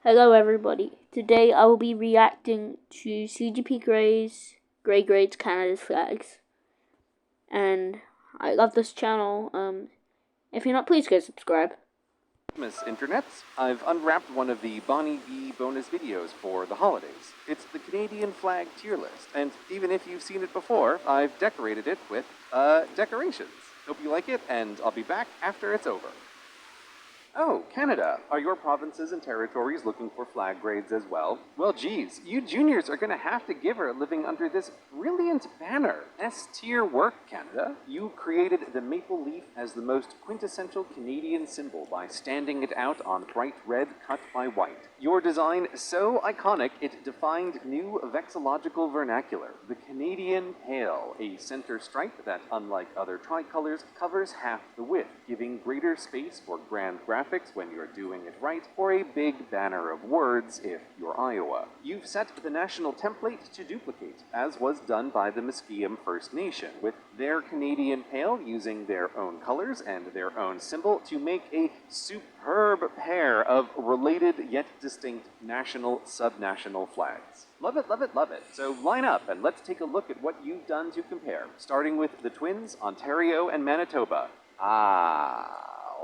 Hello everybody. Today I will be reacting to CGP Grey Grades Canada's flags. And I love this channel. If you're not, please go subscribe. Miss Internets, I've unwrapped one of the Bonnie B bonus videos for the holidays. It's the Canadian flag tier list, and even if you've seen it before, I've decorated it with, decorations. Hope you like it, and I'll be back after it's over. Oh, Canada. Are your provinces and territories looking for flag grades as well? Well, geez, you juniors are going to have to give her a living under this brilliant banner. S-tier work, Canada. You created the maple leaf as the most quintessential Canadian symbol by standing it out on bright red cut by white. Your design so iconic it defined new vexillological vernacular, the Canadian Pale, a center stripe that, unlike other tricolors, covers half the width, giving greater space for grand graphics when you're doing it right, or a big banner of words if you're Iowa. You've set the national template to duplicate, as was done by the Musqueam First Nation, with their Canadian Pale using their own colors and their own symbol to make a superb pair of related yet distinct national subnational flags. Love it, love it, love it. So line up and let's take a look at what you've done to compare, starting with the twins, Ontario and Manitoba.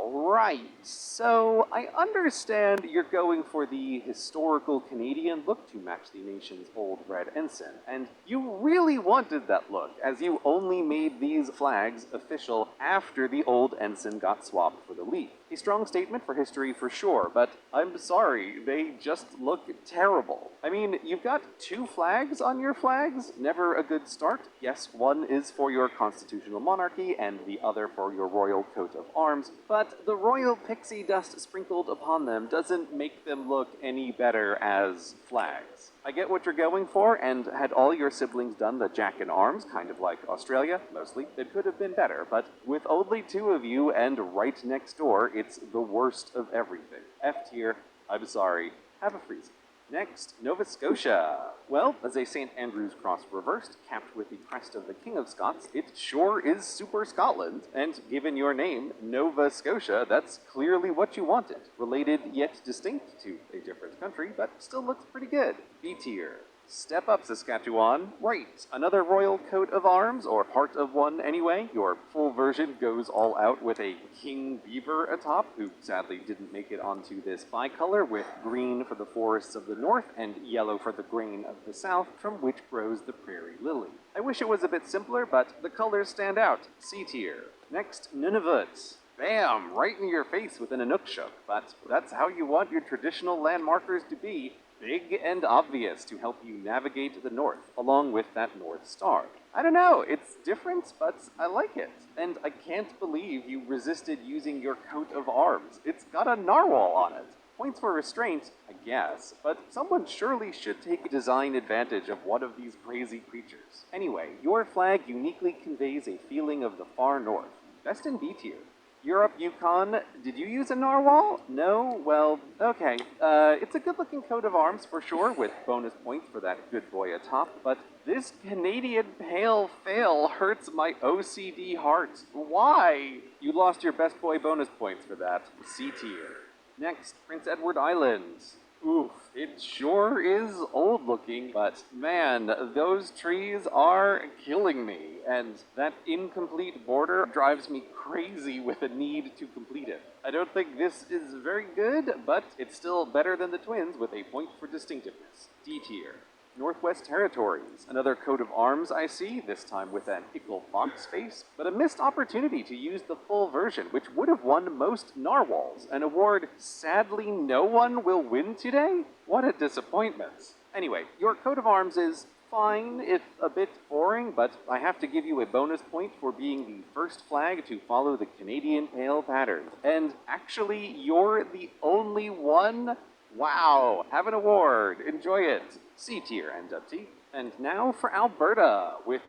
Right. So I understand you're going for the historical Canadian look to match the nation's old red ensign, and you really wanted that look, as you only made these flags official after the old ensign got swapped for the leaf. A strong statement for history for sure, but I'm sorry, they just look terrible. I mean, you've got two flags on your flags, never a good start. Yes, one is for your constitutional monarchy and the other for your royal coat of arms, but the royal pixie dust sprinkled upon them doesn't make them look any better as flags. I get what you're going for, and had all your siblings done the Jack in Arms, kind of like Australia, mostly, it could have been better, but with only two of you and right next door, it's the worst of everything. F tier, I'm sorry, have a freeze. Next, Nova Scotia. Well, as a St. Andrew's cross reversed, capped with the crest of the King of Scots, it sure is super Scotland, and given your name, Nova Scotia, that's clearly what you wanted. Related yet distinct to a different country, but still looks pretty good. B tier. Step up, Saskatchewan. Right, another royal coat of arms, or part of one anyway. Your full version goes all out with a king beaver atop, who sadly didn't make it onto this bicolor, with green for the forests of the north and yellow for the grain of the south, from which grows the prairie lily. I wish it was a bit simpler, but the colors stand out. C tier. Next, Nunavut. Bam! Right in your face with an Inukshuk, but that's how you want your traditional landmarkers to be. Big and obvious to help you navigate the north, along with that North Star. I don't know, it's different, but I like it. And I can't believe you resisted using your coat of arms. It's got a narwhal on it. Points for restraint, I guess, but someone surely should take design advantage of one of these crazy creatures. Anyway, your flag uniquely conveys a feeling of the far north. Best in B tier. Europe, Yukon, did you use a narwhal? No? Well, okay. It's a good-looking coat of arms for sure, with bonus points for that good boy atop, but this Canadian pale fail hurts my OCD heart. Why? You lost your best boy bonus points for that. C tier. Next, Prince Edward Island. Oof, it sure is old looking, but man, those trees are killing me, and that incomplete border drives me crazy with a need to complete it. I don't think this is very good, but it's still better than the twins with a point for distinctiveness. D tier. Northwest Territories, another coat of arms I see, this time with an ickle fox face, but a missed opportunity to use the full version, which would have won most narwhals, an award sadly no one will win today? What a disappointment. Anyway, your coat of arms is fine, if a bit boring, but I have to give you a bonus point for being the first flag to follow the Canadian Pale pattern. And actually, you're the only one? Wow, have an award, enjoy it. C tier, NWT. And now for Alberta, with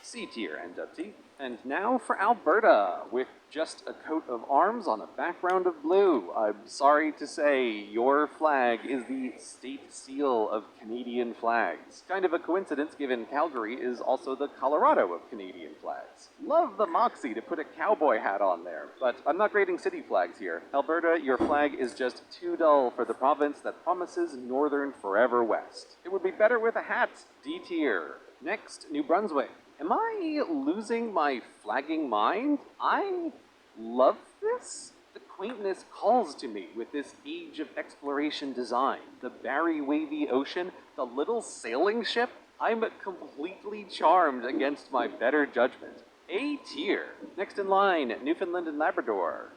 C tier, NWT. And now for Alberta, with just a coat of arms on a background of blue. I'm sorry to say, your flag is the state seal of Canadian flags. Kind of a coincidence given Calgary is also the Colorado of Canadian flags. love the moxie to put a cowboy hat on there, but I'm not grading city flags here. Alberta, your flag is just too dull for the province that promises northern forever west. It would be better with a hat. D tier. Next, New Brunswick. Am I losing my flagging mind? I love this. The quaintness calls to me with this age of exploration design. The barry wavy ocean, the little sailing ship. I'm completely charmed against my better judgment. A tier. Next in line, Newfoundland and Labrador.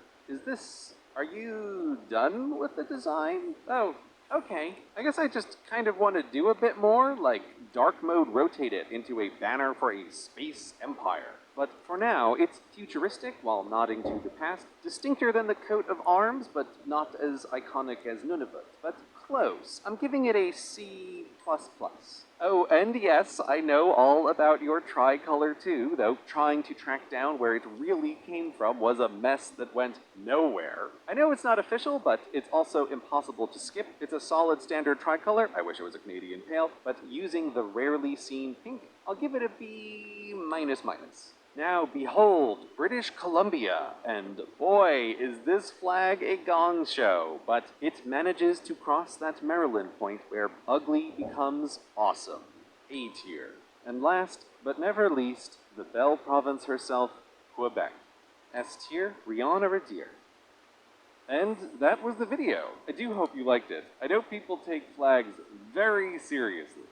Are you done with the design? Oh, okay. I guess I just kind of want to do a bit more, like dark mode rotate it into a banner for a space empire. But for now, it's futuristic while nodding to the past, distincter than the coat of arms, but not as iconic as Nunavut. But close. I'm giving it a C++. Oh, and yes, I know all about your tricolor too, though trying to track down where it really came from was a mess that went nowhere. I know it's not official, but it's also impossible to skip. It's a solid standard tricolor, I wish it was a Canadian pale, but using the rarely seen pink, I'll give it a B minus minus. Now behold, British Columbia, and boy, is this flag a gong show, but it manages to cross that Maryland point where ugly becomes awesome. A tier. And last, but never least, the Belle Province herself, Quebec. S tier, Rihanna Radier. And that was the video. I do hope you liked it. I know people take flags very seriously.